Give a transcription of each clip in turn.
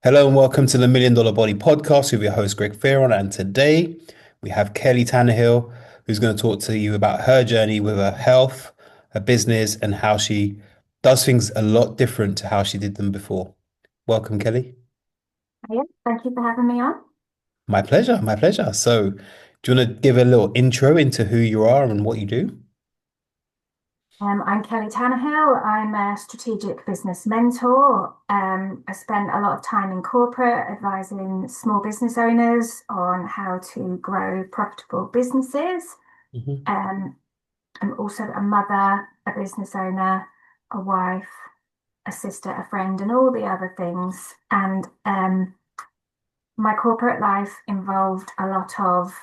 Hello and welcome to the Million Dollar Body Podcast with your host Greg Fearon. And today we have Kelly Tannehill, who's going to talk to you about her journey with her health, her business, and how she does things a lot different to how she did them before. Welcome, Kelly. Yeah, thank you for having me on. My pleasure, my pleasure. So, do you want to give a little intro into who you are and what you do? I'm Kelly Tannehill. I'm a strategic business mentor. I spent a lot of time in corporate advising small business owners on how to grow profitable businesses. Hmm. Um, I'm also a mother, a business owner, a wife, a sister, a friend, and all the other things. And my corporate life involved a lot of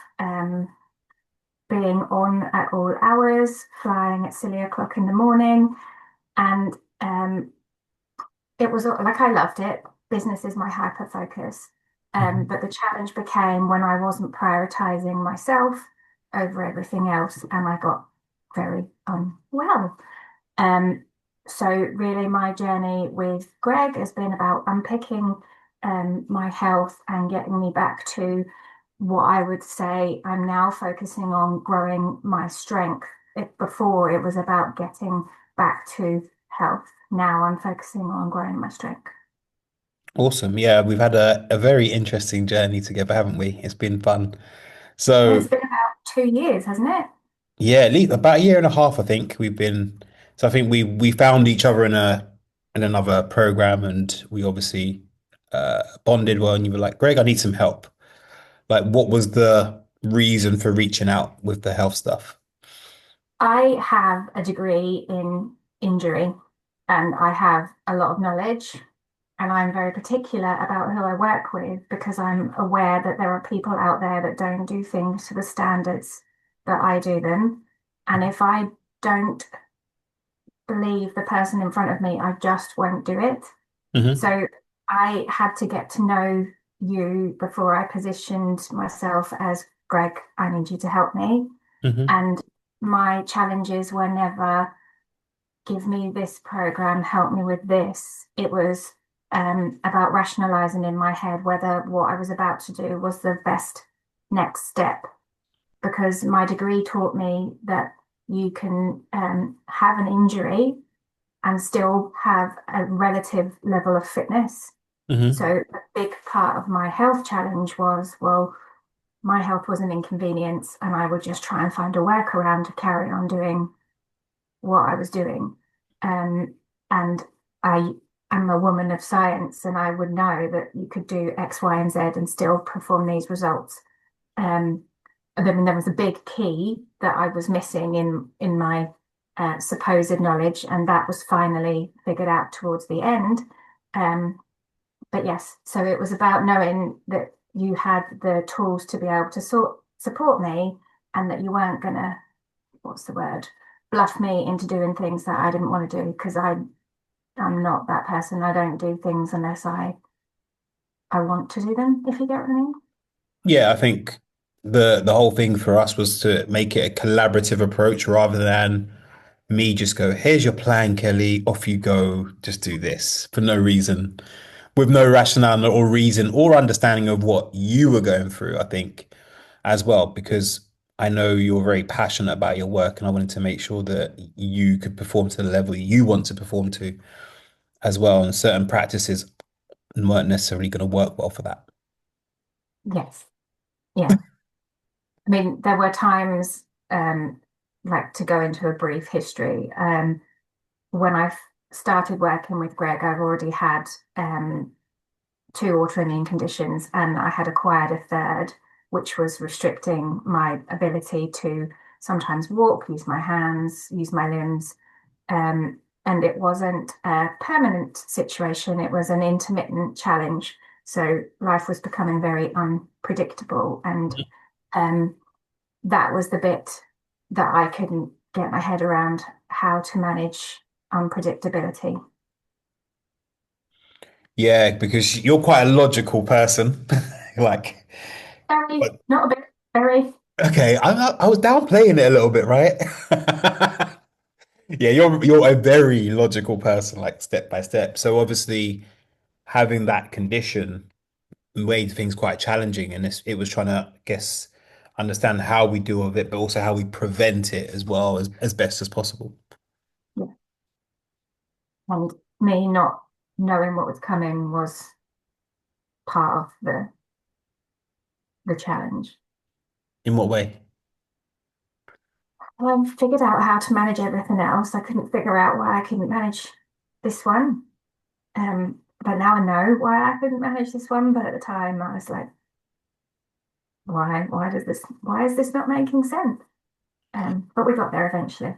being on at all hours, flying at silly o'clock in the morning. And it was like I loved it. Business is my hyper focus. Hmm. But the challenge became when I wasn't prioritizing myself over everything else, and I got very unwell. Um, so really, my journey with Greg has been about unpicking my health and getting me back to what I would say I'm now focusing on growing my strength. Before it was about getting back to health. Now I'm focusing on growing my strength. Awesome. Yeah, we've had a very interesting journey together, haven't we? It's been fun. Yeah, So, it's been about 2 years, hasn't it? yeah, at least about a year and a half, I think we've been. So I think we found each other in another program, and we obviously bonded well. And you were like, Greg, I need some help. Like, what was the reason for reaching out with the health stuff? I have a degree in injury and I have a lot of knowledge. And I'm very particular about who I work with because I'm aware that there are people out there that don't do things to the standards that I do them. And if I don't believe the person in front of me, I just won't do it. Hmm. So I had to get to know you before I positioned myself as Greg, I need you to help me. Hmm. And my challenges were never give me this program, help me with this. It was about rationalizing in my head whether what I was about to do was the best next step. Because my degree taught me that you can have an injury and still have a relative level of fitness. So Hmm. a big part of my health challenge was, well, my health was an inconvenience, and I would just try and find a workaround to carry on doing what I was doing. Um, and I am a woman of science, and I would know that you could do X, Y, and Z and still perform these results. Um, and then there was a big key that I was missing in my supposed knowledge, and that was finally figured out towards the end. Um, but yes, so it was about knowing that you had the tools to be able to support me, and that you weren't gonna, what's the word, bluff me into doing things that I didn't want to do because I'm not that person. I don't do things unless I want to do them, if you get what I mean. Yeah, I think the whole thing for us was to make it a collaborative approach rather than me just go, here's your plan, Kelly, off you go, just do this for no reason, with no rationale or reason or understanding of what you were going through, I think, as well, because I know you're very passionate about your work and I wanted to make sure that you could perform to the level you want to perform to as well. And certain practices weren't necessarily going to work well for that. Yes. Yeah. I mean, there were times, like to go into a brief history, when I started working with Greg, I've already had two autoimmune conditions, and I had acquired a third, which was restricting my ability to sometimes walk, use my hands, use my limbs. And it wasn't a permanent situation, it was an intermittent challenge. So life was becoming very unpredictable. And um, that was the bit that I couldn't get my head around how to manage unpredictability. Yeah, because you're quite a logical person. Like, Very, but not a bit, very. okay, I was downplaying it a little bit, right? Yeah, you're a very logical person, like step by step. So obviously, having that condition made things quite challenging, and it was trying to, I guess, understand how we deal with it, but also how we prevent it as well as best as possible. Yeah. And me not knowing what was coming was part of the challenge. In what way? I figured out how to manage everything else. I couldn't figure out why I couldn't manage this one. But now I know why I couldn't manage this one. But at the time, I was like, why is this not making sense? But we got there eventually.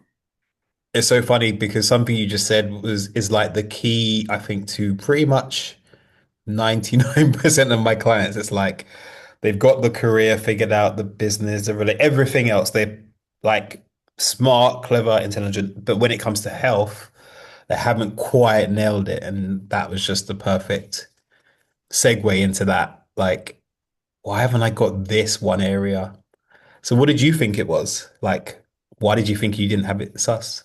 It's so funny because something you just said was is like the key, I think, to pretty much 99% of my clients. It's like they've got the career figured out, the business, everything else. They're like smart, clever, intelligent, but when it comes to health, they haven't quite nailed it. And that was just the perfect segue into that. Like, why haven't I got this one area? So what did you think it was? Like, why did you think you didn't have it sus?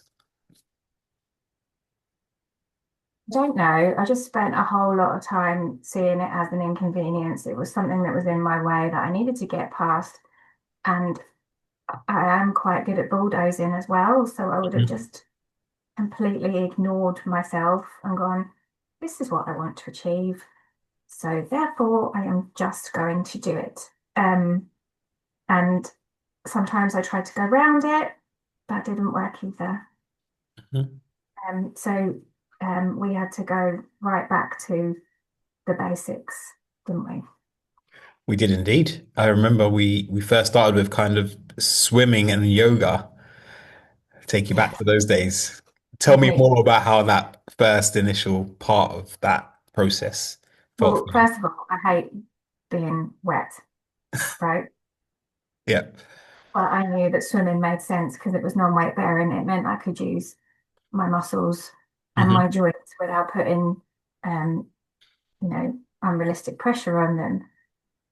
I don't know. I just spent a whole lot of time seeing it as an inconvenience. It was something that was in my way that I needed to get past. And I am quite good at bulldozing as well. So I would have Mhm. just completely ignored myself and gone, this is what I want to achieve. So therefore, I am just going to do it. And sometimes I tried to go around it. That didn't work either. Mhm. So we had to go right back to the basics, didn't we? We did indeed. I remember we first started with kind of swimming and yoga. Take you back Yes, to those days. Tell me completely. more about how that first initial part of that process felt for Well, you. first of all, I hate being wet, right? Yeah. But I knew that swimming made sense because it was non-weight bearing. It meant I could use my muscles and my Hmm. joints without putting, um, unrealistic pressure on them.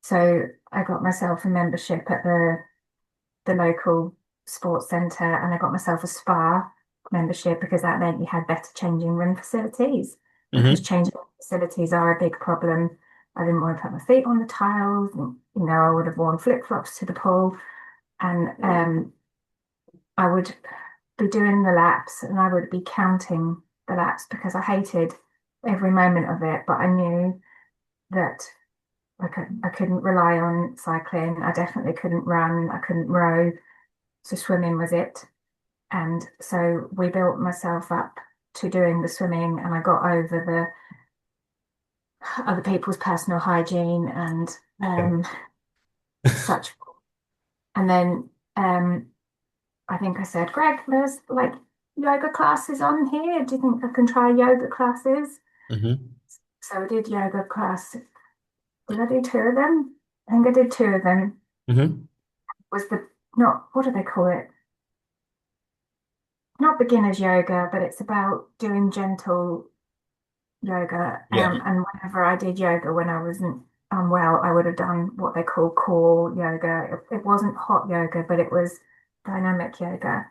So I got myself a membership at the local sports centre and I got myself a spa membership because that meant you had better changing room facilities because Hmm. changing room facilities are a big problem. I didn't want to put my feet on the tiles. And, I would have worn flip-flops to the pool and I would be doing the laps and I would be counting the laps because I hated every moment of it, but I knew that I couldn't rely on cycling. I definitely couldn't run. I couldn't row. So swimming was it. And so we built myself up to doing the swimming and I got over the other people's personal hygiene and such. And then I think I said, Greg, there's like yoga classes on here. Do you think I can try yoga classes? Hmm. So I did yoga class. Did I do two of them? I think I did two of them. Hmm. Was the not what do they call it? Not beginner's yoga, but it's about doing gentle yoga. Yeah. And whenever I did yoga when I wasn't unwell, I would have done what they call core yoga. It wasn't hot yoga, but it was dynamic yoga.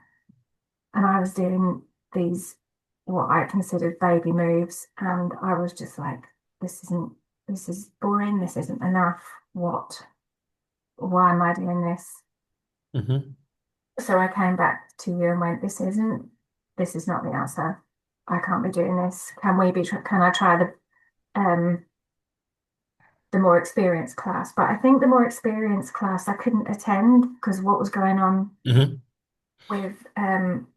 And I was doing these, what I considered baby moves. And I was just like, this is boring. This isn't enough. Why am I doing this? Hmm. So I came back to you and went, this is not the answer. I can't be doing this. Can I try um, the more experienced class? But I think the more experienced class I couldn't attend because what was going on Hmm. with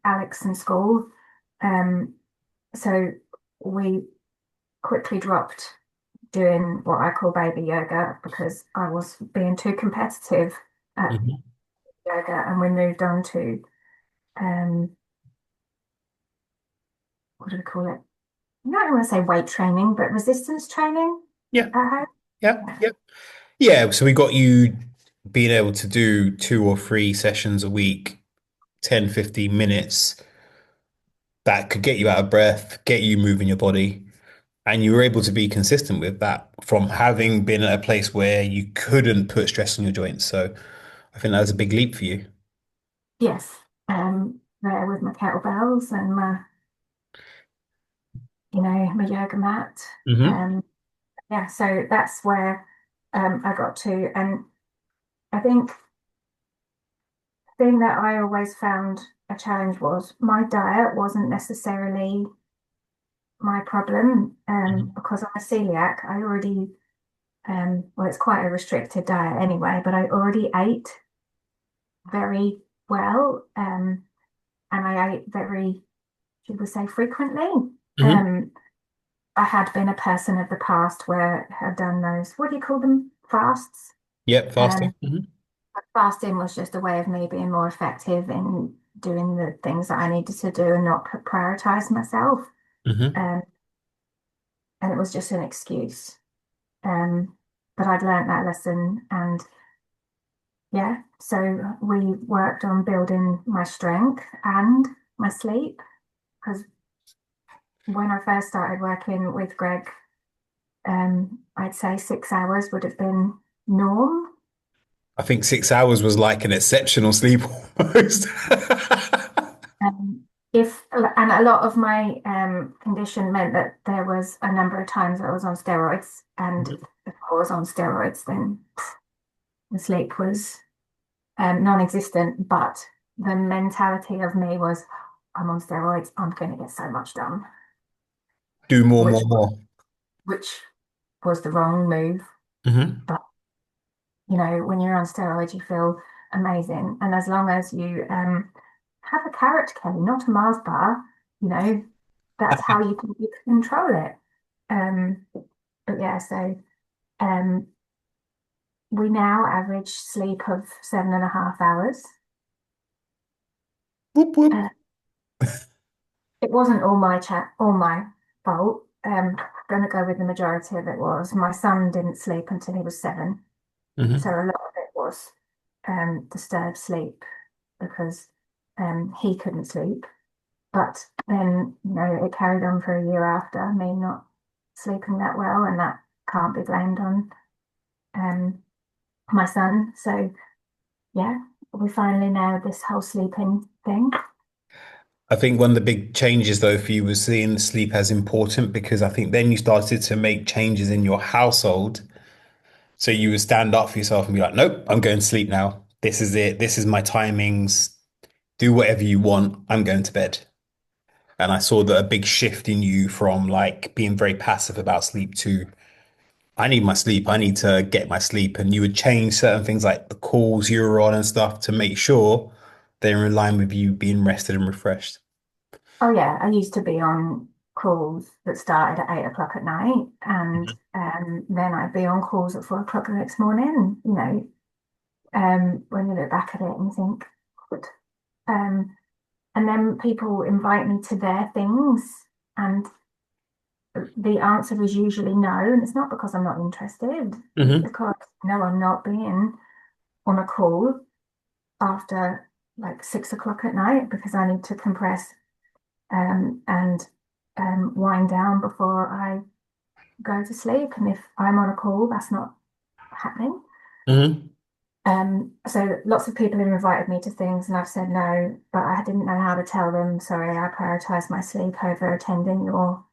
Alex in school. Um, so we quickly dropped doing what I call baby yoga because I was being too competitive at Hmm. yoga, and we moved on to um, what do we call it? I don't want to say weight training, but resistance training Yeah. at home. Yeah. Yeah. Yeah. Yeah. So we got you being able to do 2 or 3 sessions a week, 10, 15 minutes that could get you out of breath, get you moving your body. And you were able to be consistent with that from having been at a place where you couldn't put stress on your joints. So I think that was a big leap for you. Yes. There with my kettlebells and my yoga mat. Hmm. Um, yeah, so that's where I got to. And I think the thing that I always found a challenge was my diet wasn't necessarily my problem. Mhm. Because I'm a celiac, I already, well, it's quite a restricted diet anyway, but I already ate very well. And I ate very, should we say, frequently. Mhm. Um, I had been a person of the past where I had done those, what do you call them? Fasts. Yep, Um, fasting. Fasting was just a way of me being more effective in doing the things that I needed to do and not prioritize myself. Hmm. Um, and it was just an excuse. Um, but I'd learned that lesson, and yeah, so we worked on building my strength and my sleep because when I first started working with Greg, I'd say 6 hours would have been norm. I think 6 hours was like an exceptional sleep almost. Um, if and a lot of my condition meant that there was a number of times I was on steroids, and Mhm. if I was on steroids, then the sleep was non-existent. But the mentality of me was, I'm on steroids, I'm going to get so much done, Do more, which more, more. which was the wrong move. Hmm. But you know, when you're on steroids, you feel amazing, and as long as you have a carrot, Kelly, not a Mars bar, you know, that's how you can control it. Um, but yeah, so um, we now average sleep of 7.5 hours. Whoop, whoop. Uh, it wasn't all my fault. Gonna go with the majority of it was my son didn't sleep until he was 7, so Hmm. a lot of it was disturbed sleep because he couldn't sleep. But then, you know, it carried on for a year after me not sleeping that well, and that can't be blamed on um, my son. So, yeah, we finally nailed this whole sleeping thing. I think one of the big changes though for you was seeing sleep as important because I think then you started to make changes in your household. So you would stand up for yourself and be like, nope, I'm going to sleep now. This is it. This is my timings. Do whatever you want. I'm going to bed. And I saw that a big shift in you from like being very passive about sleep to I need my sleep. I need to get my sleep. And you would change certain things like the calls you were on and stuff to make sure they're in line with you being rested and refreshed. Oh, yeah, I used to be on calls that started at 8 o'clock at night, and Mhm. then I'd be on calls at 4 o'clock the next morning. You know, when you look back at it and you think, "What?" And then people invite me to their things, and the answer is usually no. And it's not because I'm not interested, it's Hmm. because no, I'm not being on a call after like 6 o'clock at night because I need to compress and wind down before I go to sleep. And if I'm on a call, that's not happening. Hmm. So lots of people have invited me to things and I've said no, but I didn't know how to tell them, sorry, I prioritize my sleep over attending your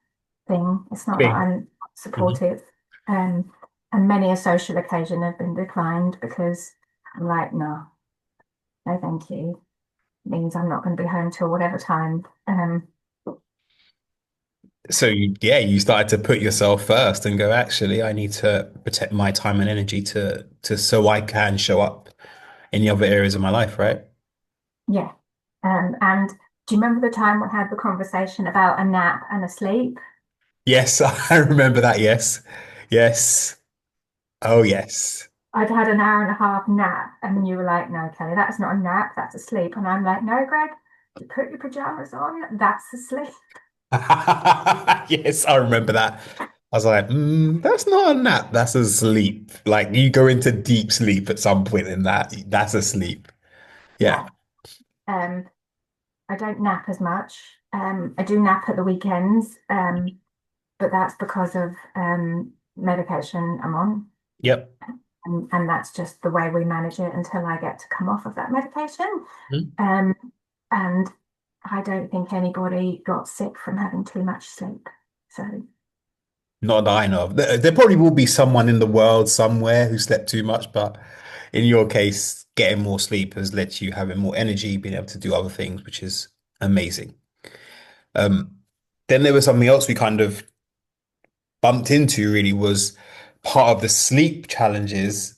thing. It's not that Thing. I'm Hmm. supportive. Um, and many a social occasion have been declined because I'm like, no, no, thank you. It means I'm not going to be home till whatever time. So yeah, you started to put yourself first and go, actually, I need to protect my time and energy to so I can show up in the other areas of my life, right? Yeah. And do you remember the time we had the conversation about a nap and a sleep? Yes, I remember that. Yes. Yes. Oh, yes. I'd had an hour and a half nap, and you were like, no, Kelly, that's not a nap, that's a sleep. And I'm like, no, Greg, you put your pajamas on, that's a sleep. Yes, I remember that. I was like, that's not a nap, that's a sleep. Like you go into deep sleep at some point in that. That's a sleep. Yeah. Yeah. Um, I don't nap as much. I do nap at the weekends, but that's because of medication I'm on. Yep. And that's just the way we manage it until I get to come off of that medication. Mhm. Um, and I don't think anybody got sick from having too much sleep. So Not that I know of. There probably will be someone in the world somewhere who slept too much, but in your case, getting more sleep has led to you having more energy, being able to do other things, which is amazing. Um, then there was something else we kind of bumped into really was part of the sleep challenges.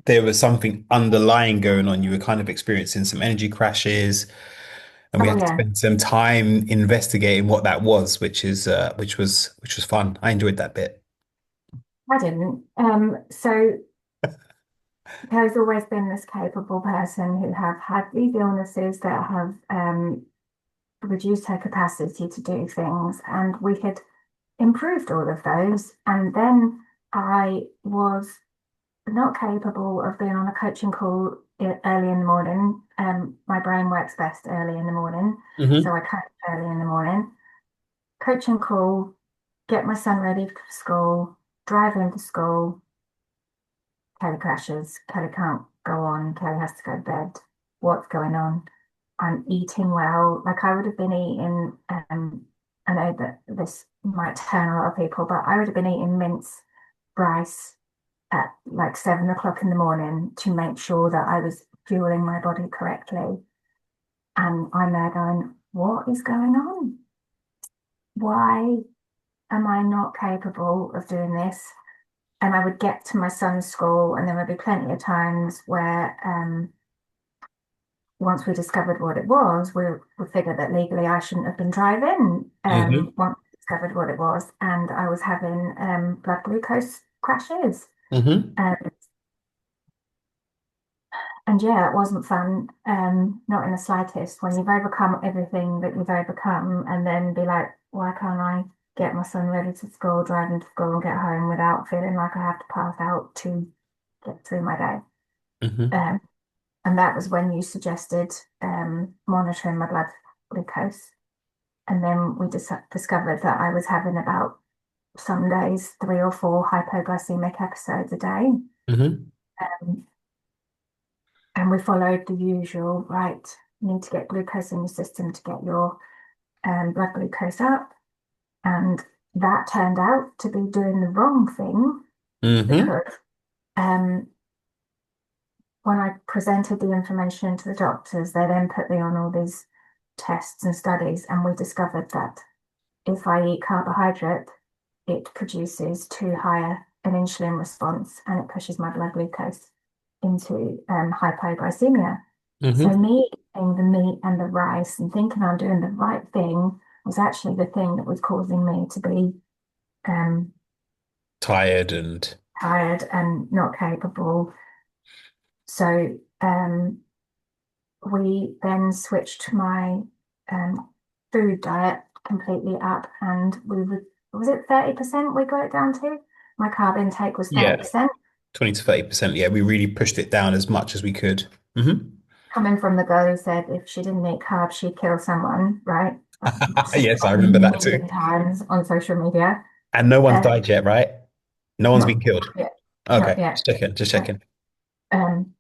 There was something underlying going on. You were kind of experiencing some energy crashes, and we Oh had to yeah, spend some time investigating what that was, which was fun. I enjoyed that bit. I didn't. So Kelly's always been this capable person who have had these illnesses that have reduced her capacity to do things, and we had improved all of those. And then I was not capable of being on a coaching call early in the morning. My brain works best early in the morning, so Hmm. I coach early in the morning. Coaching call, get my son ready for school, drive him to school. Kelly crashes. Kelly can't go on. Kelly has to go to bed. What's going on? I'm eating well. Like I would have been eating, I know that this might turn a lot of people, but I would have been eating mince rice at like 7 o'clock in the morning to make sure that I was fueling my body correctly. And I'm there going, what is going on? Why am I not capable of doing this? And I would get to my son's school, and there would be plenty of times where, once we discovered what it was, we figured that legally I shouldn't have been driving. Hmm. Once we discovered what it was, and I was having blood glucose crashes. Hmm. Um, and yeah, it wasn't fun, not in the slightest. When you've overcome everything that you've overcome, and then be like, why can't I get my son ready to school, drive him to school, and get home without feeling like I have to pass out to get through my day? Hmm. Um, and that was when you suggested monitoring my blood glucose. And then we discovered that I was having about some days 3 or 4 hypoglycemic episodes a day. Hmm. Um, and we followed the usual, right, you need to get glucose in your system to get your blood glucose up. And that turned out to be doing the wrong thing Hmm. because um, when I presented the information to the doctors, they then put me on all these tests and studies, and we discovered that if I eat carbohydrate, it produces too high an insulin response and it pushes my blood glucose into hypoglycemia. So Hmm. me eating the meat and the rice and thinking I'm doing the right thing was actually the thing that was causing me to be um, Tired and tired and not capable. So we then switched my food diet completely up, and we would, was it 30% we got it down to? My carb intake was yeah, 30%. 20 to 30%. Yeah, we really pushed it down as much as we could. Hmm. Coming from the girl who said if she didn't eat carbs, she'd kill someone, right? I've said Yes, I that a remember that too. million times on social media. And no one's Uh, died yet, right? No one's been not killed. yet, not Okay, yet. just checking, just checking. Um,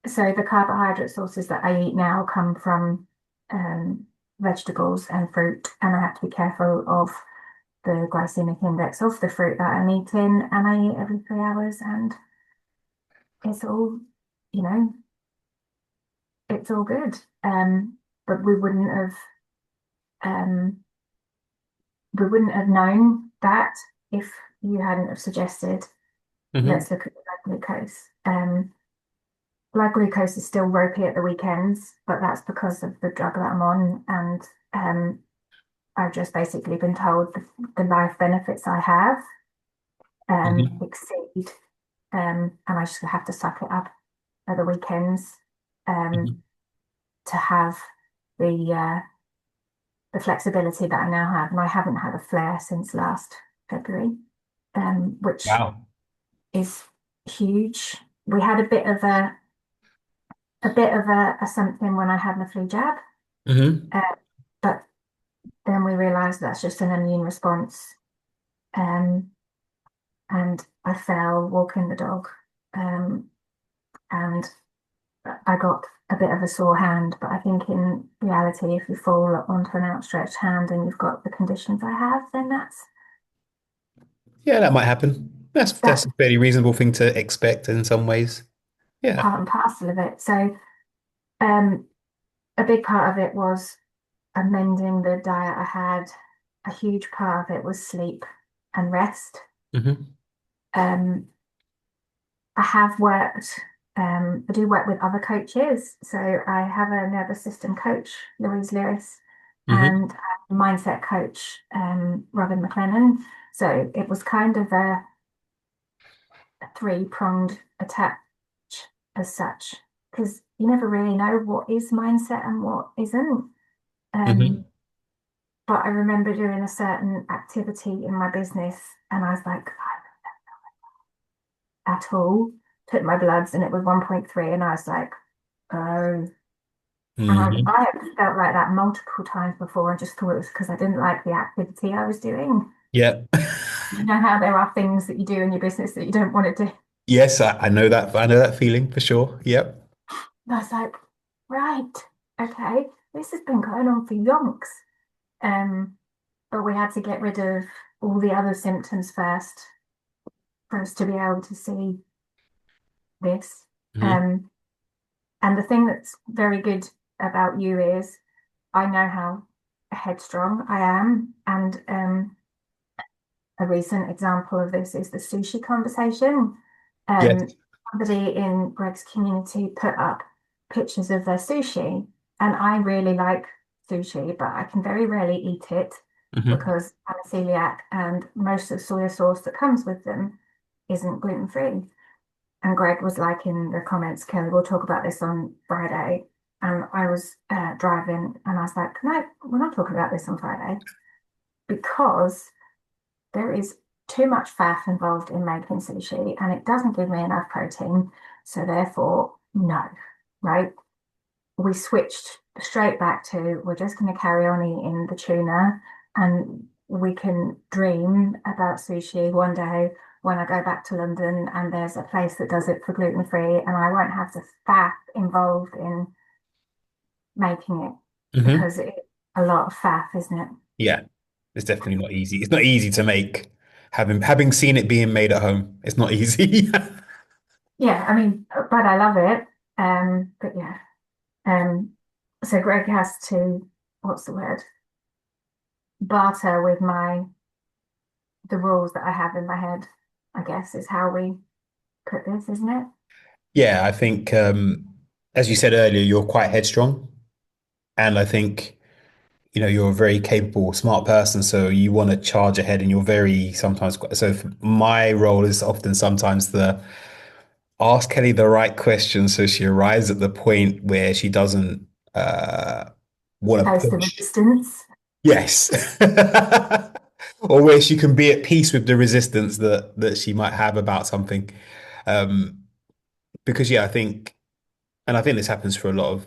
so the carbohydrate sources that I eat now come from um, vegetables and fruit, and I have to be careful of the glycemic index of the fruit that I'm eating, and I eat every 3 hours, and it's all, you know, it's all good. But um, we wouldn't have known that if you hadn't have suggested, Hmm. let's look at the blood glucose. Blood glucose is still ropey at the weekends, but that's because of the drug that I'm on, and I've just basically been told the life benefits I have Hmm. exceed, and I just have to suck it up at the weekends um, Hmm. to have the the flexibility that I now have, and I haven't had a flare since last February, which Wow. is huge. We had a something when I had my flu jab, Hmm. uh, but then we realised that's just an immune response, um, and I fell walking the dog, and I got a bit of a sore hand. But I think in reality, if you fall onto an outstretched hand and you've got the conditions I have, then Yeah, that might happen. That's That's a fairly reasonable thing to expect in some ways. Yeah. part and parcel of it. So um, a big part of it was amending the diet I had. A huge part of it was sleep and rest. Hmm. Um, I have worked, I do work with other coaches. So I have a nervous system coach, Louise Lewis, Hmm. and a mindset coach, Robin McLennan. So it was kind of a three-pronged attack as such, because you never really know what is mindset and what isn't. Um, Hmm. but I remember doing a certain activity in my business, and I was like, at all, took my bloods, and it was 1.3, and I was like, oh. And Hmm. I have felt like that multiple times before and just thought it was because I didn't like the activity I was doing. Yeah. You know how there are things that you do in your business that you don't want to do. Yes, I know that. I know that feeling for sure. Yep. And I was like, right, okay, this has been going on for yonks. Um, but we had to get rid of all the other symptoms first for us to be able to see this. Hmm. Um, and the thing that's very good about you is I know how headstrong I am, and a recent example of this is the sushi conversation. Yes. Somebody in Greg's community put up pictures of their sushi, and I really like sushi, but I can very rarely eat it Hmm. because I'm a celiac, and most of the soy sauce that comes with them isn't gluten free. And Greg was like in the comments, Kelly, we'll talk about this on Friday. And I was driving, and I was like, no, we're not talking about this on Friday because there is too much faff involved in making sushi and it doesn't give me enough protein. So therefore, no, right? We switched straight back to we're just going to carry on eating the tuna and we can dream about sushi one day when I go back to London and there's a place that does it for gluten free and I won't have the faff involved in making it Hmm. because it's a lot of faff, isn't it? Yeah. It's definitely not easy. It's not easy to make. Having seen it being made at home, it's not easy. Yeah, I mean, but I love it. But yeah, Um, so Greg has to, what's the word? Barter with the rules that I have in my head, I guess is how we put this, isn't it? Yeah, I think as you said earlier, you're quite headstrong, and I think you're a very capable, smart person. So you want to charge ahead, and you're very sometimes. So my role is often sometimes the ask Kelly the right question, so she arrives at the point where she doesn't uh want to Post the push. resistance. Yes. Or where she can be at peace with the resistance that she might have about something. Um, because yeah, I think this happens for a lot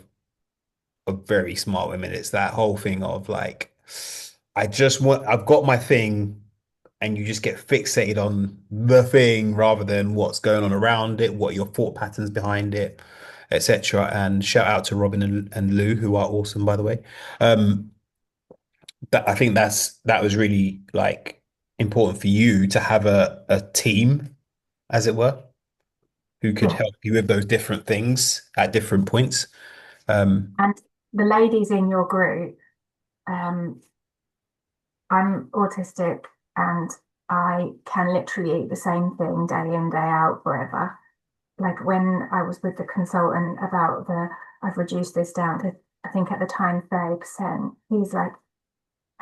of very smart women. It's that whole thing of like, I've got my thing, and you just get fixated on the thing rather than what's going on around it, what your thought patterns behind it, etc. And shout out to Robin and Lou, who are awesome, by the way. Um, that I think that was really like important for you to have a team, as it were, who could Yeah. help you with those different things at different points. Um, And the ladies in your group, um, I'm autistic and I can literally eat the same thing day in, day out, forever. Like when I was with the consultant about I've reduced this down to, I think at the time, 30%. He's like,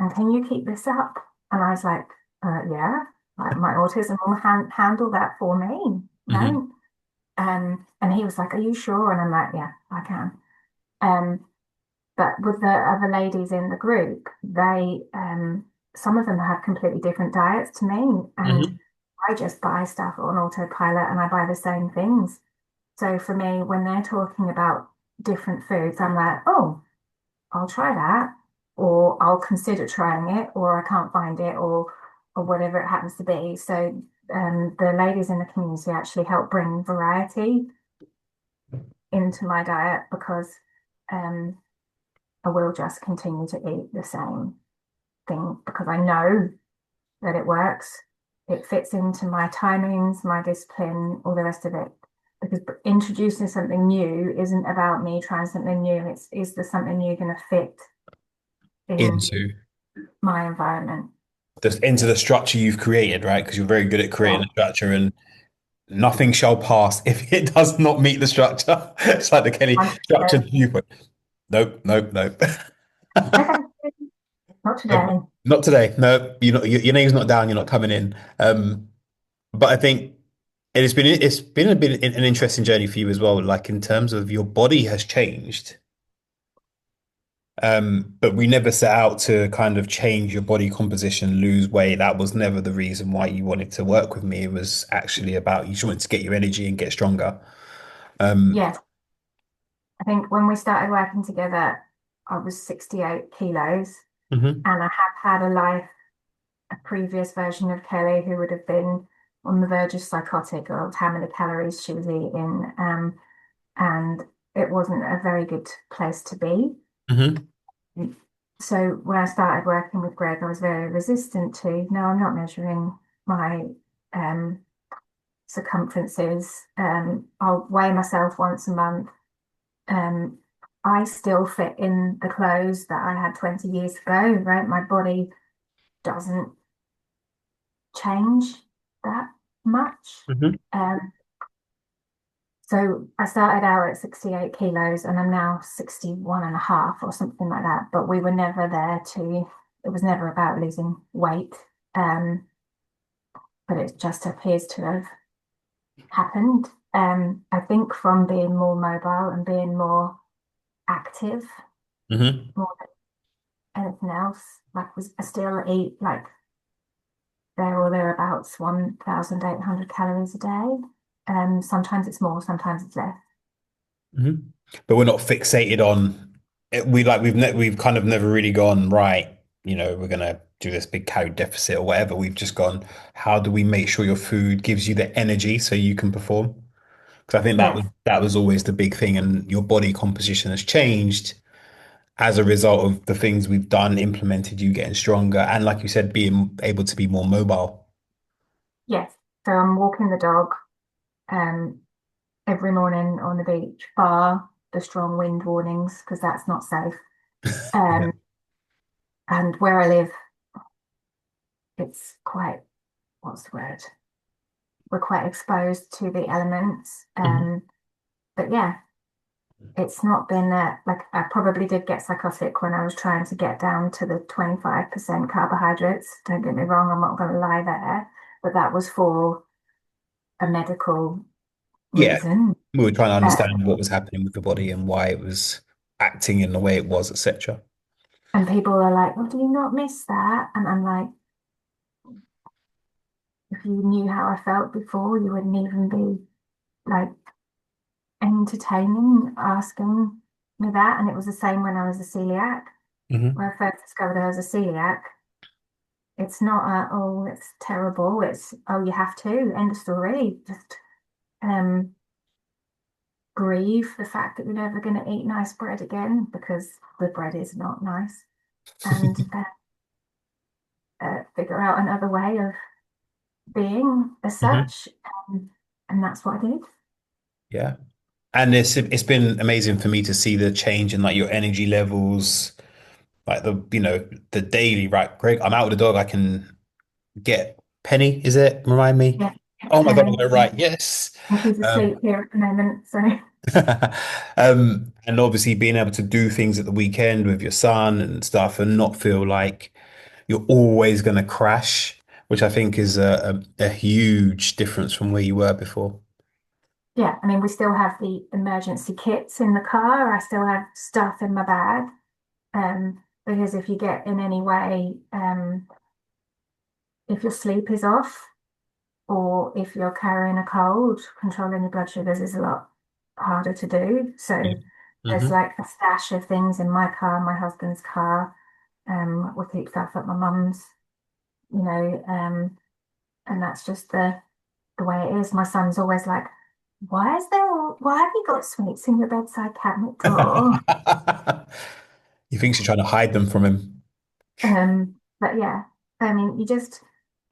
and can you keep this up? And I was like, yeah, like my autism will handle that for me, right? mhm, And he was like, are you sure? And I'm like, yeah, I can. Um, but with the other ladies in the group, some of them have completely different diets to me, and mhm, I just buy stuff on autopilot and I buy the same things. So for me, when they're talking about different foods, I'm like, oh, I'll try that, or I'll consider trying it, or I can't find it, or whatever it happens to be. So the ladies in the community actually help bring variety into my diet because um, I will just continue to eat the same thing because I know that it works. it fits into my timings, my discipline, all the rest of it. Because introducing something new isn't about me trying something new. It's is there something new going to fit in into my environment? the structure you've created, right? Because you're very good at creating Yeah. a structure, and nothing shall pass if it does not meet the structure. It's like the Kelly structure 100%. viewpoint. Nope, nope, nope. Okay, not today. Not today. No, your name's not down. You're not coming in. But I think it's been a bit an interesting journey for you as well. Like in terms of your body has changed. But we never set out to kind of change your body composition, lose weight. That was never the reason why you wanted to work with me. It was actually about you just wanted to get your energy and get stronger. Um, Yes, I think when we started working together, I was 68 kilos, mhm, and I have had a previous version of Kelly who would have been on the verge of psychotic of how many calories she was eating. And it wasn't a very good place to be. mhm, So when I started working with Greg, I was very resistant to, no, I'm not measuring my um, circumferences. I'll weigh myself once a month. Um, I still fit in the clothes that I had 20 years ago, right? My body doesn't change that much. mhm, Um, so I started out at 68 kilos and I'm now 61 and a half or something like that. But we were never there to, it was never about losing weight. Um, but it just appears to have happened. I think from being more mobile and being more active mhm, more than anything else. Like I still eat like there or thereabouts 1,800 calories a day. Sometimes it's more, sometimes it's less. mhm. But we're not fixated on it. We've kind of never really gone right. We're gonna do this big calorie deficit or whatever. We've just gone, how do we make sure your food gives you the energy so you can perform? Because I think that was Yes, that was always the big thing, and your body composition has changed as a result of the things we've done, implemented, you getting stronger, and like you said, being able to be more mobile. yes. So I'm walking the dog um, every morning on the beach, bar the strong wind warnings, because that's not safe. Yeah. Um, and where I live, it's quite, what's the word? We're quite exposed to the elements. Mhm. But yeah, it's not been like I probably did get psychotic when I was trying to get down to the 25% carbohydrates. Don't get me wrong, I'm not going to lie there, but that was for a medical Yeah. reason. We were trying to Uh, understand what was happening with the body and why it was acting in the way it was, etc. and people are like, well, do you not miss that? And I'm like, if you knew how I felt before, you wouldn't even be like entertaining asking me that. And it was the same when I was a celiac. When Hmm. I first discovered I was a celiac, it's not oh, it's terrible. It's, oh, you have to, end of story. Just um, grieve the fact that you're never going to eat nice bread again because the bread is not nice. And figure out another way of being as Hmm. such. Um, and that's what I did. Yeah. And it's been amazing for me to see the change in like your energy levels, like the daily, right? Greg, I'm out with the dog. I can get Penny, is it? Remind me. Yeah, Oh my God, I'm Penny. going right. Yes. And she's Um, asleep here at the moment. So, and obviously being able to do things at the weekend with your son and stuff and not feel like you're always going to crash, which I think is a huge difference from where you were before. yeah, I mean, we still have the emergency kits in the car. I still have stuff in my bag. Because if you get in any way, if your sleep is off or if you're carrying a cold, controlling your blood sugars is a lot harder to do. Yeah. So there's Hmm. like a stash of things in my car, my husband's car. We keep stuff at my mum's, you know, and that's just the way it is. My son's always like, why have you got sweets in your bedside cabinet drawer? He thinks you're trying to hide them from him. But yeah, I mean,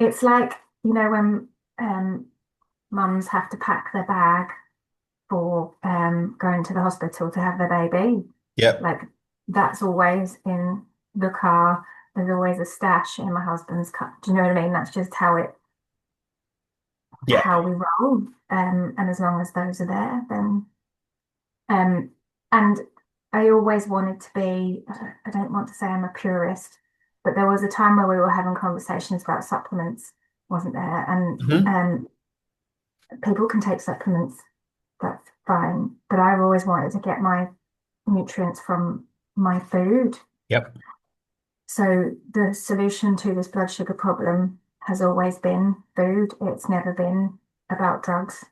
it's like you know, when mums have to pack their bag for going to the hospital to have their baby, Yep. like that's always in the car. There's always a stash in my husband's car. Do you know what I mean? That's just Yeah. how we roll. And as long as those are there, then um, and I always wanted to be. I don't want to say I'm a purist, but there was a time where we were having conversations about supplements, wasn't there? And Hmm. people can take supplements, that's fine. But I've always wanted to get my nutrients from my food. Yep. So the solution to this blood sugar problem has always been food. It's never been about drugs.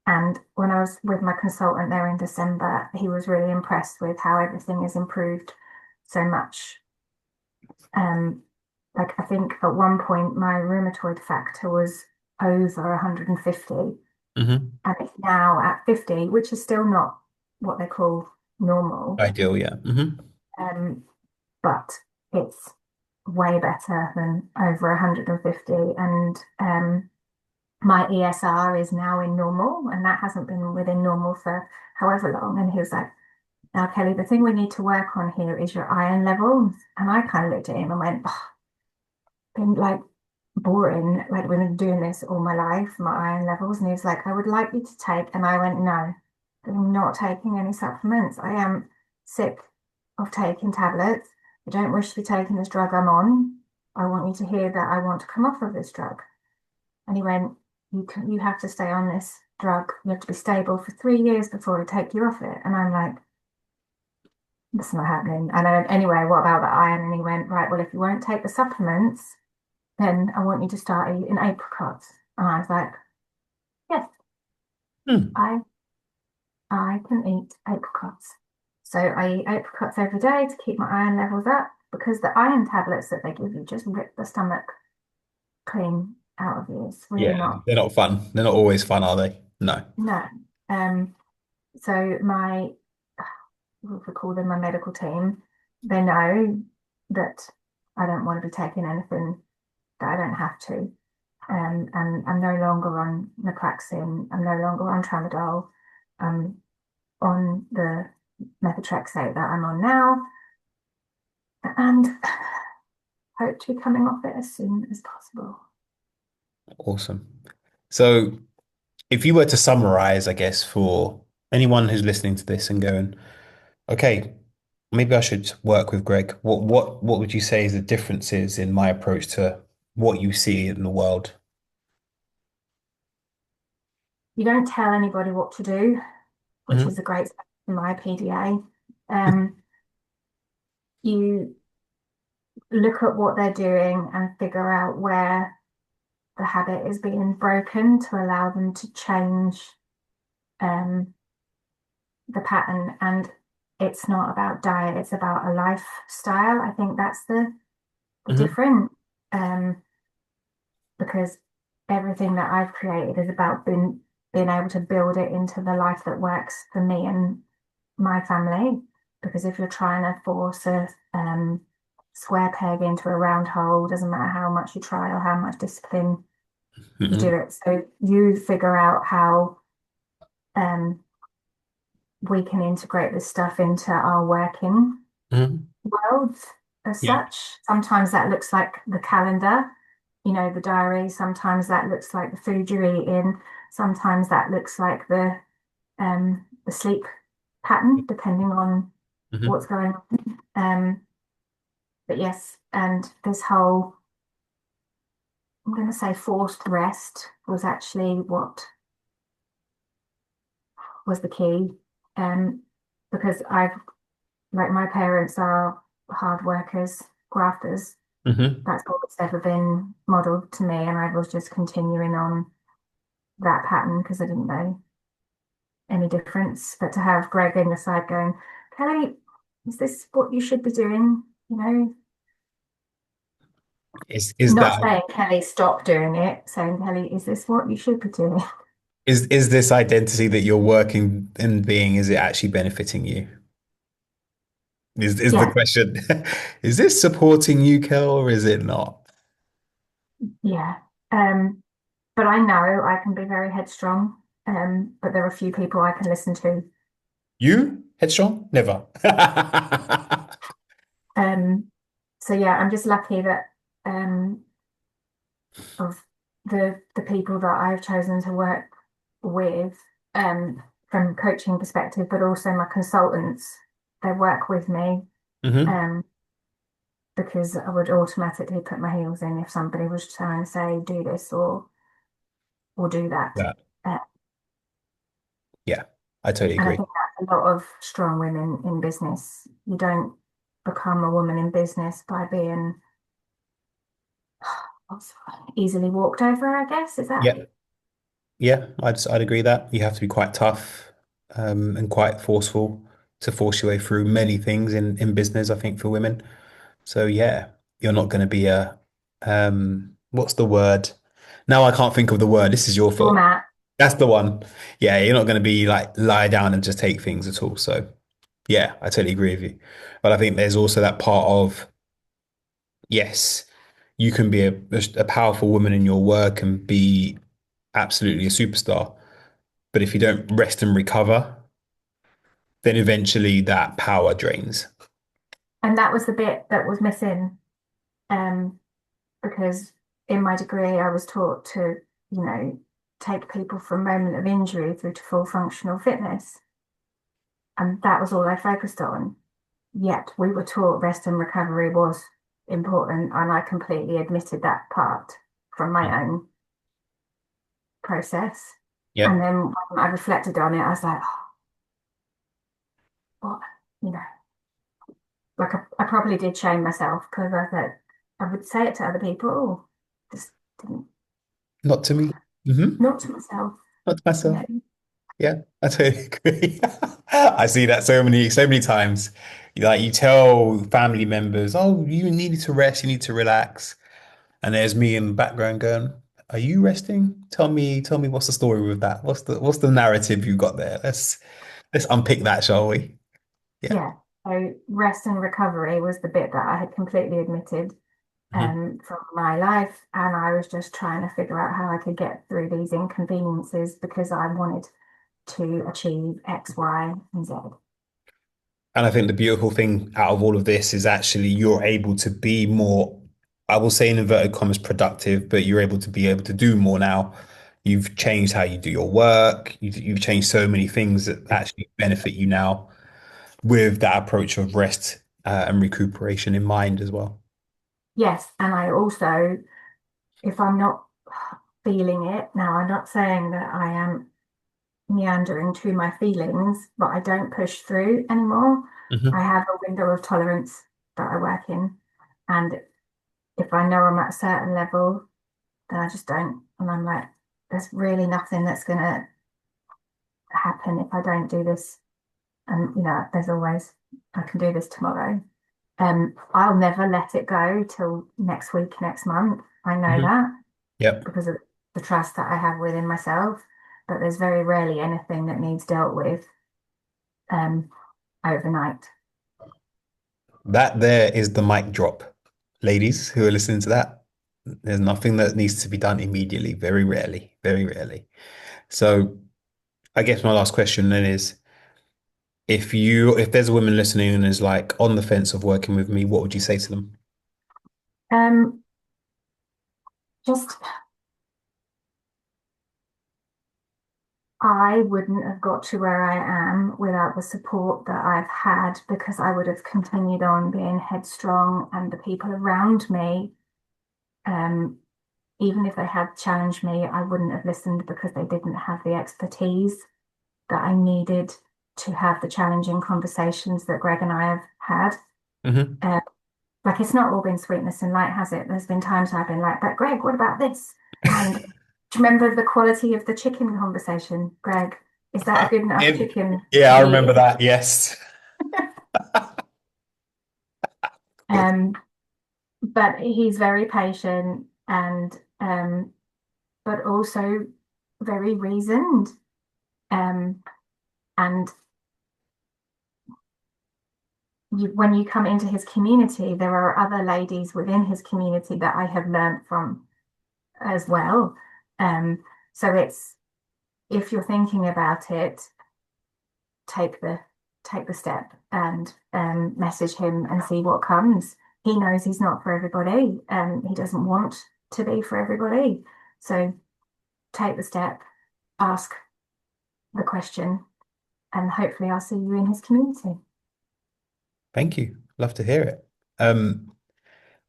And when I was with my consultant there in December, he was really impressed with how everything has improved so much. Um, like I think at one point my rheumatoid factor was over 150, Hmm. and it's now at 50, which is still not what they call normal. Ideal, yeah. Hmm. Um, but it's way better than over 150. And my ESR is now in normal, and that hasn't been within normal for however long. And he was like, now, Kelly, the thing we need to work on here is your iron levels. And I kind of looked at him and went, oh, been like boring. Like, we've been doing this all my life, my iron levels. And he was like, I would like you to take. And I went, no, I'm not taking any supplements. I am sick of taking tablets. I don't wish to be taking this drug I'm on. I want you to hear that I want to come off of this drug. And he went, you have to stay on this drug. You have to be stable for 3 years before we take you off it. And I'm like, that's not happening. And I went, anyway, what about the iron? And he went, right, well, if you won't take the supplements, then I want you to start eating apricots. And I was like, yes, Hmm. I I can eat apricots. So I eat apricots every day to keep my iron levels up because the iron tablets that they give you just rip the stomach clean out of you. It's really Yeah, not, they're not fun. They're not always fun, are they? No. no. Um, so we call them my medical team, they know that I don't want to be taking anything that I don't have to. And I'm no longer on naproxen. I'm no longer on tramadol. I'm on the methotrexate that I'm on now, and hope to be coming off it as soon as possible. Awesome. So, if you were to summarize, I guess, for anyone who's listening to this and going, okay, maybe I should work with Greg. What would you say is the differences in my approach to what you see in the world? You don't tell anybody what to do, which is a Hmm. great step in my PDA. Um, you look at what they're doing and figure out where the habit is being broken to allow them to change um, the pattern. And it's not about diet, it's about a lifestyle. I think that's the Hmm. difference. Um, because everything that I've created is about being able to build it into the life that works for me and my family. Because if you're trying to force a square peg into a round hole, doesn't matter how much you try or how much discipline you do Hmm. it. So you figure out how um, we can integrate this stuff into our working Hmm. worlds as Yeah. such. Sometimes that looks like the calendar, the diary. Sometimes that looks like the food you're eating. Sometimes that looks like the sleep pattern, depending on Hmm. what's going on. But yes, and this whole, I'm going to say forced rest was actually what was the key. Um, because like my parents are hard workers, grafters. Hmm. That's always ever been modeled to me, and I was just continuing on that pattern because I didn't know any difference. But to have Greg in the side going, Kelly, is this what you should be doing? Is Not that saying Kelly, stop doing it, saying Kelly, is this what you should be doing? is this identity that you're working and being, is it actually benefiting you? Is the Yeah, question. Is this supporting you, Kel, or is it not? yeah. but I know I can be very headstrong. But there are a few people I can listen to. You headstrong? Never. Um, so yeah, I'm just lucky that of the people that I've chosen to work with, from coaching perspective, but also my consultants, they work with me, Hmm. um, because I would automatically put my heels in if somebody was trying to say do this or do that. Yeah. Uh, Yeah, I totally and I agree. think that's a lot of strong women in business. You don't become a woman in business by being what's- easily walked over, I guess. Is that? Yeah. Yeah, I'd agree that you have to be quite tough, and quite forceful to force your way through many things in business, I think, for women. So yeah, you're not going to be a what's the word? Now I can't think of the word. This is your fault. Format. That's the one. Yeah, you're not going to be like lie down and just take things at all. So yeah, I totally agree with you. But I think there's also that part of yes, you can be a powerful woman in your work and be absolutely a superstar. But if you don't rest and recover, then eventually that power drains. And that was the bit that was missing. Um, because in my degree, I was taught to, take people from moment of injury through to full functional fitness. And that was all I focused on. Yet we were taught rest and recovery was important. And I completely admitted that part from my own process. And Yep. then when I reflected on it, I was like, oh, what? You know, like I probably did shame myself because I thought I would say it to other people, oh, just didn't, Not to me. Hmm. not to myself, Not to you myself. know. Yeah, I totally agree. I see that so many times. Like you tell family members, "Oh, you need to rest, you need to relax," and there's me in the background going, "Are you resting? Tell me what's the story with that? What's the narrative you got there? Let's unpick that, shall we?" Yeah. Yeah. So rest and recovery was the bit that I had completely admitted, Mhm. from my life. And I was just trying to figure out how I could get through these inconveniences because I wanted to achieve X, Y, and Z. And I think the beautiful thing out of all of this is actually you're able to be more, I will say in inverted commas, productive, but you're able to do more now. You've changed how you do your work. You've changed so many things that actually benefit you now with that approach of rest, and recuperation in mind as well. Yes. And I also, if I'm not feeling it, now I'm not saying that I am meandering to my feelings, but I don't push through anymore. I Hmm. have a window of tolerance that I work in. And if I know I'm at a certain level, then I just don't. And I'm like, there's really nothing that's going to happen if I don't do this. And, there's always, I can do this tomorrow. I'll never let it go till next week, next month. I know Hmm. that Yep. because of the trust that I have within myself. But there's very rarely anything that needs dealt with, um, overnight. That there is the mic drop. Ladies who are listening to that, there's nothing that needs to be done immediately. Very rarely. Very rarely. So I guess my last question then is, if there's a woman listening and is like on the fence of working with me, what would you say to them? Um, just I wouldn't have got to where I am without the support that I've had because I would have continued on being headstrong and the people around me, um, even if they had challenged me, I wouldn't have listened because they didn't have the expertise that I needed to have the challenging conversations that Greg and I have had. Hmm. Uh, like it's not all been sweetness and light, has it? There's been times I've been like, but Greg, what about this? And do you remember the quality of the chicken conversation, Greg? Is that a good enough chicken Yeah, to I be? remember that. Yes. Good. Um, but he's very patient and but also very reasoned. Um, and when you come into his community, there are other ladies within his community that I have learned from as well. Um, so it's if you're thinking about it, take the take the step and message him and see what comes. He knows he's not for everybody, and he doesn't want to be for everybody. So take the step, ask the question, and hopefully I'll see you in his community. Thank you. Love to hear it.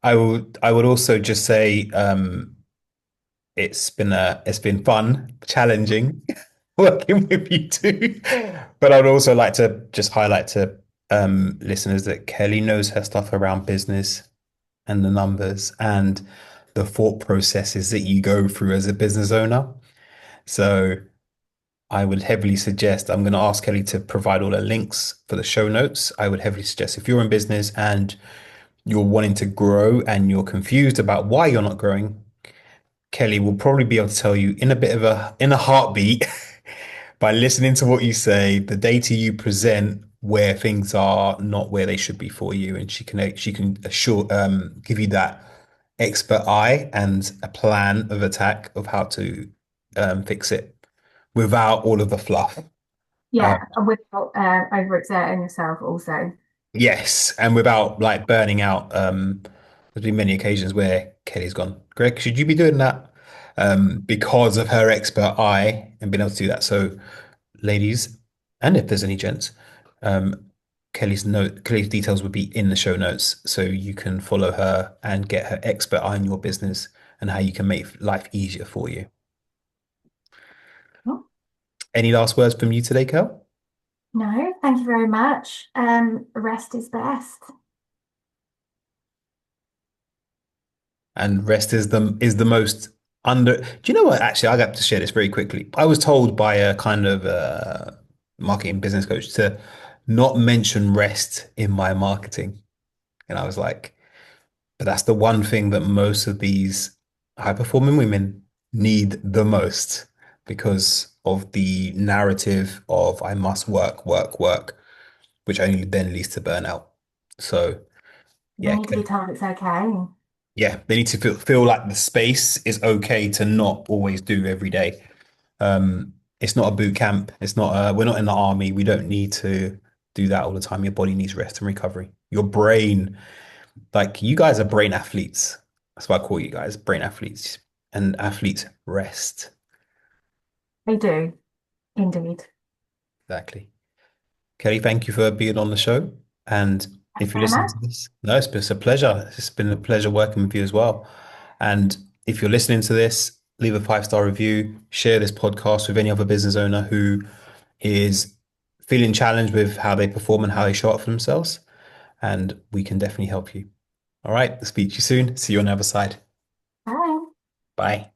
I would also just say it's been fun, challenging working with you too. But I'd also like to just highlight to listeners that Kelly knows her stuff around business and the numbers and the thought processes that you go through as a business owner. So I would heavily suggest I'm going to ask Kelly to provide all the links for the show notes. I would heavily suggest if you're in business and you're wanting to grow and you're confused about why you're not growing, Kelly will probably be able to tell you in a heartbeat by listening to what you say, the data you present, where things are not where they should be for you, and she can assure give you that expert eye and a plan of attack of how to fix it without all of the fluff. Uh, Yeah, and without overexerting yourself also. yes, and without like burning out. There's been many occasions where Kelly's gone, Greg, should you be doing that? Because of her expert eye and being able to do that. So ladies, and if there's any gents, um, Kelly's details would be in the show notes, so you can follow her and get her expert eye on your business and how you can make life easier for you. Oh, Any last words from you today, Kel? no, thank you very much. Rest is best. And rest is the most under. Do you know what? Actually, I got to share this very quickly. I was told by a kind of marketing business coach to not mention rest in my marketing, and I was like, but that's the one thing that most of these high performing women need the most because of the narrative of I must work, work, work, which only then leads to burnout. So They yeah, need to be told it's okay. yeah, they need to feel like the space is okay to not always do every day. It's not a boot camp. It's not we're not in the army. We don't need to do that all the time. Your body needs rest and recovery. Your brain, like you guys are brain athletes. That's what I call you guys, brain athletes. And athletes rest. They do, indeed. Exactly. Kelly, thank you for being on the show. And Thanks if you very listen much. to this, no, it's a pleasure. It's been a pleasure working with you as well. And if you're listening to this, leave a 5-star review, share this podcast with any other business owner who is feeling challenged with how they perform and how they show up for themselves. And we can definitely help you. All right. Speak to you soon. See you on the other side. Bye. Bye.